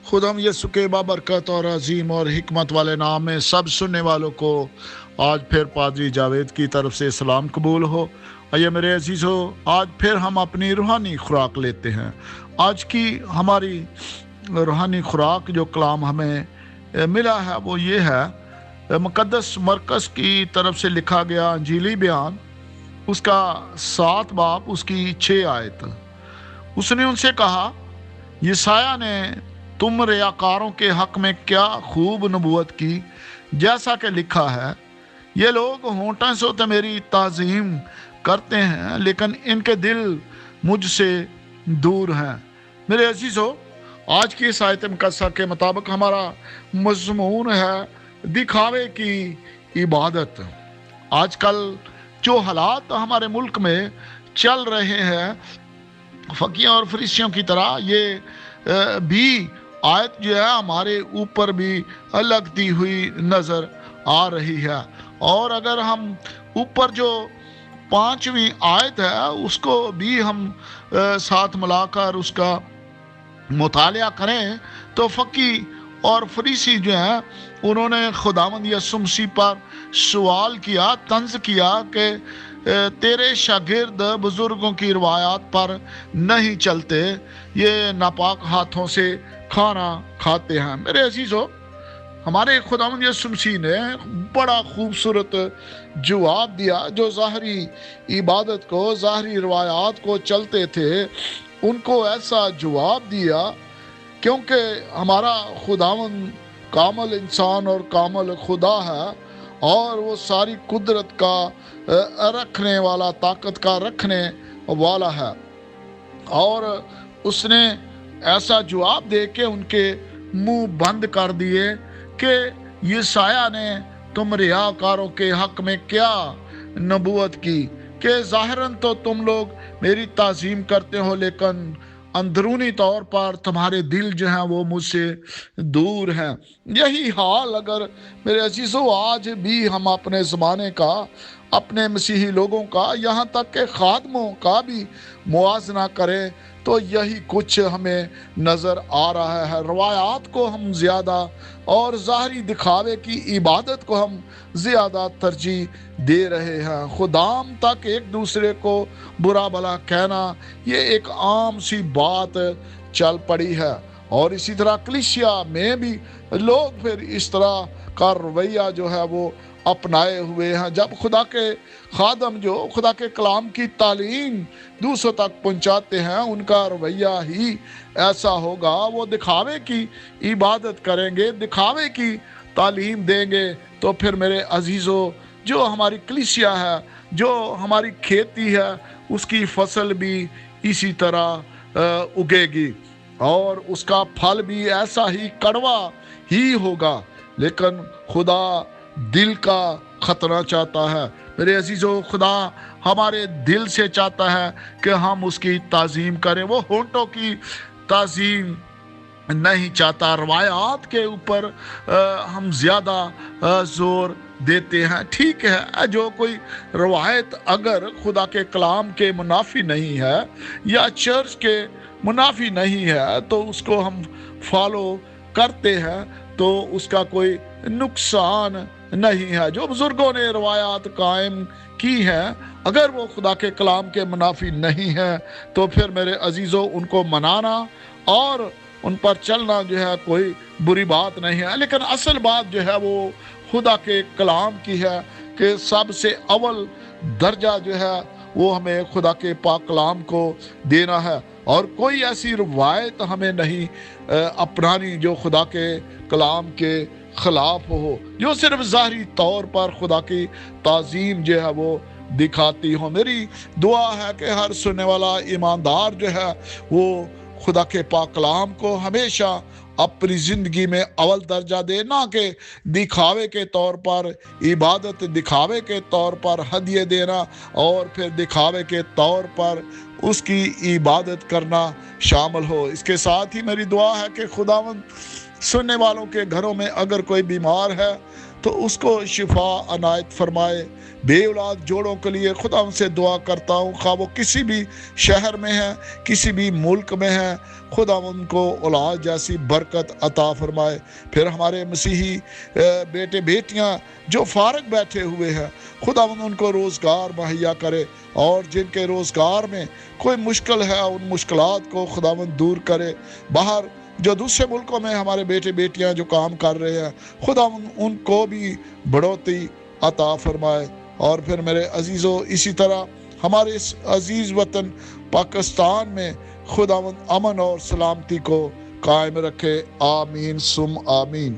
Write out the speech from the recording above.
खुदाम यसु के बाबरकत और अजीम और हिकमत वाले नाम में सब सुनने वालों को आज फिर पादरी जावेद की तरफ से सलाम कबूल हो। आइए मेरे अजीज़ो, आज फिर हम अपनी रूहानी खुराक लेते हैं। आज की हमारी रूहानी खुराक जो कलाम हमें मिला है वो ये है, मुकद्दस मरकज़ की तरफ से लिखा गया अंजीली बयान, उसका 7 बाब उसकी 6 आयत। उसने उनसे कहा, यसाया ने तुम रियाकारों के हक में क्या खूब नबूवत की, जैसा कि लिखा है, ये लोग होंठों से तो मेरी ताज़ीम करते हैं लेकिन इनके दिल मुझसे दूर हैं। मेरे अजीज़ो, आज की इस आयत मुकद्दसा के मुताबिक हमारा मज़मून है दिखावे की इबादत। आजकल जो हालात हमारे मुल्क में चल रहे हैं, फकीयों और फरिसियों की तरह ये भी आयत जो है हमारे ऊपर भी लगती हुई नज़र आ रही है। और अगर हम ऊपर जो 5वीं आयत है उसको भी हम साथ मिलाकर उसका मुतालिया करें तो फकी और फरीसी जो हैं उन्होंने खुदावंद यसु मसीह पर सवाल किया, तंज किया कि तेरे शागिर्द बुजुर्गों की रवायात पर नहीं चलते, ये नापाक हाथों से खाना खाते हैं। मेरे अजीजों, हमारे खुदावंद यसु मसीह ने बड़ा खूबसूरत जवाब दिया। जो ज़ाहरी इबादत को, ज़ाहरी रवायात को चलते थे, उनको ऐसा जवाब दिया क्योंकि हमारा खुदावंद कामल इंसान और कामल खुदा है और वो सारी कुदरत का रखने वाला, ताकत का रखने वाला है। और उसने ऐसा जवाब दे के उनके मुंह बंद कर दिए कि यसाया ने तुम रियाकारों के हक में क्या नबूवत की कि ज़ाहिरन तो तुम लोग मेरी ताज़ीम करते हो लेकिन अंदरूनी तौर पर तुम्हारे दिल जो हैं वो मुझसे दूर हैं। यही हाल अगर मेरे अजीज़ों आज भी हम अपने ज़माने का, अपने मसीही लोगों का, यहाँ तक के खादमों का भी मुआजना करें तो यही कुछ हमें नज़र आ रहा है। रवायात को हम ज़्यादा और ज़ाहरी दिखावे की इबादत को हम ज़्यादा तरजीह दे रहे हैं। खुदाम तक एक दूसरे को बुरा भला कहना ये एक आम सी बात चल पड़ी है। और इसी तरह कलीसिया में भी लोग फिर इस तरह का रवैया जो है वो अपनाए हुए हैं। जब खुदा के खादम जो खुदा के कलाम की तालीम दूसरों तक पहुंचाते हैं, उनका रवैया ही ऐसा होगा। वो दिखावे की इबादत करेंगे, दिखावे की तालीम देंगे तो फिर मेरे अजीज़ों, जो हमारी कलीसिया है, जो हमारी खेती है, उसकी फसल भी इसी तरह उगेगी और उसका फल भी ऐसा ही कड़वा ही होगा। लेकिन खुदा दिल का खतना चाहता है। मेरे अजीज़ों, खुदा हमारे दिल से चाहता है कि हम उसकी ताज़ीम करें। वो होंठों की ताज़ीम नहीं चाहता। रवायात के ऊपर हम ज़्यादा ज़ोर देते हैं। ठीक है, जो कोई रवायत अगर खुदा के कलाम के मुनाफी नहीं है या चर्च के मुनाफी नहीं है तो उसको हम फॉलो करते हैं तो उसका कोई नुकसान नहीं है। जो बुजुर्गों ने रवायात कायम की है, अगर वो खुदा के कलाम के मुनाफी नहीं है तो फिर मेरे अजीज़ों उनको मनाना और उन पर चलना जो है कोई बुरी बात नहीं है। लेकिन असल बात जो है वो खुदा के कलाम की है कि सबसे अव्वल दर्जा जो है वो हमें खुदा के पाक कलाम को देना है और कोई ऐसी रवायत हमें नहीं अपनानी जो खुदा के कलाम के खिलाफ हो, जो सिर्फ ज़ाहरी तौर पर खुदा की ताज़ीम जो है वो दिखाती हो। मेरी दुआ है कि हर सुनने वाला ईमानदार जो है वो खुदा के पाक कलाम को हमेशा अपनी ज़िंदगी में अव्वल दर्जा दे, ना कि दिखावे के तौर पर इबादत, दिखावे के तौर पर हदिये देना और फिर दिखावे के तौर पर उसकी इबादत करना शामिल हो। इसके साथ ही मेरी दुआ है कि खुदावंद सुनने वालों के घरों में अगर कोई बीमार है تو اس کو شفا عنایت فرمائے۔ بے اولاد جوڑوں کے لیے خدا ان سے دعا کرتا ہوں، خواہ وہ کسی بھی شہر میں ہے، کسی بھی ملک میں ہے، خدا ان کو اولاد جیسی برکت عطا فرمائے۔ پھر ہمارے مسیحی بیٹے بیٹیاں جو فارغ بیٹھے ہوئے ہیں، خدا ان کو روزگار مہیا کرے، اور جن کے روزگار میں کوئی مشکل ہے ان مشکلات کو خداوند دور کرے۔ باہر جو دوسرے ملکوں میں ہمارے بیٹے بیٹیاں جو کام کر رہے ہیں، خدا ان کو بھی بڑھوتری عطا فرمائے۔ اور پھر میرے عزیزو، اسی طرح ہمارے اس عزیز وطن پاکستان میں خداوند امن اور سلامتی کو قائم رکھے۔ آمین ثم آمین۔